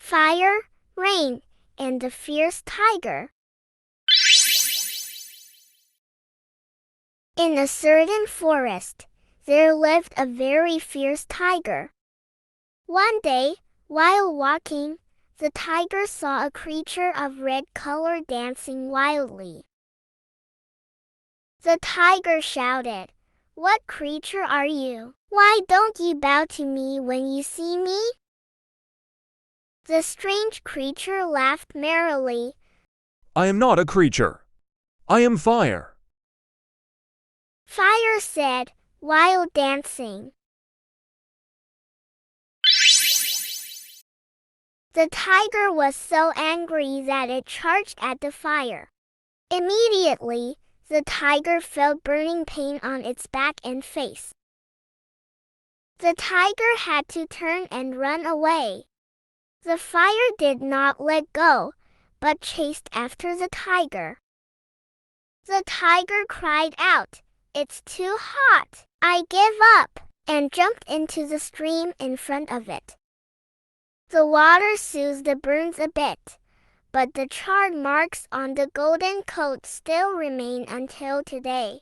fire, rain, and a fierce tiger. In a certain forest, there lived a very fierce tiger. One day, while walking, the tiger saw a creature of red color dancing wildly. The tiger shouted, "What creature are you? Why don't you bow to me when you see me?" The strange creature laughed merrily. "I am not a creature. I am fire." Fire said, while dancing. The tiger was so angry that it charged at the fire. Immediately, the tiger felt burning pain on its back and face. The tiger had to turn and run away. The fire did not let go, but chased after the tiger. The tiger cried out, "It's too hot! I give up!" and jumped into the stream in front of it. The water soothed the burns a bit, but the charred marks on the golden coat still remain until today.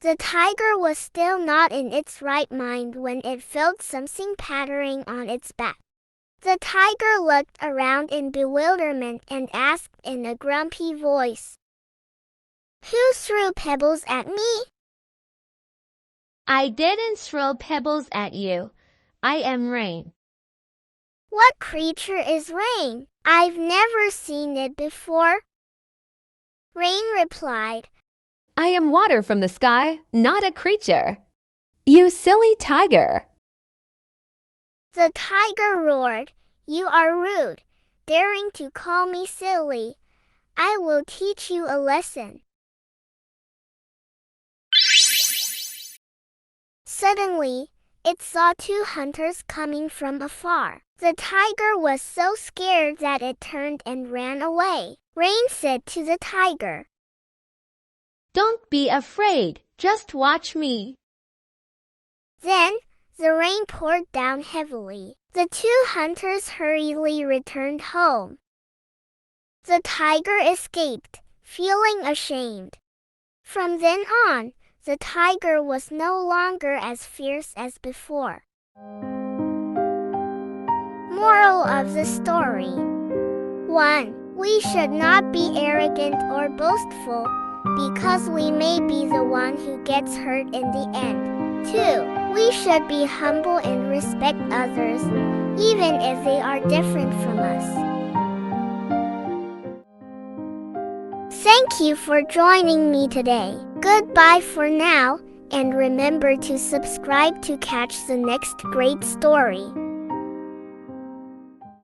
The tiger was still not in its right mind when it felt something pattering on its back. The tiger looked around in bewilderment and asked in a grumpy voice, "Who threw pebbles at me?" "I didn't throw pebbles at you. I am rain." "What creature is rain? I've never seen it before." Rain replied, "I am water from the sky, not a creature. You silly tiger." The tiger roared, "You are rude, daring to call me silly. I will teach you a lesson." Suddenly, it saw two hunters coming from afar. The tiger was so scared that it turned and ran away. Rain said to the tiger, "Don't be afraid, just watch me." Then, the rain poured down heavily. The two hunters hurriedly returned home. The tiger escaped, feeling ashamed. From then on, the tiger was no longer as fierce as before. Moral of the story: 1. We should not be arrogant or boastful, because we may be the one who gets hurt in the end. 2. We should be humble and respect others, even if they are different from us. Thank you for joining me today. Goodbye for now, and remember to subscribe to catch the next great story.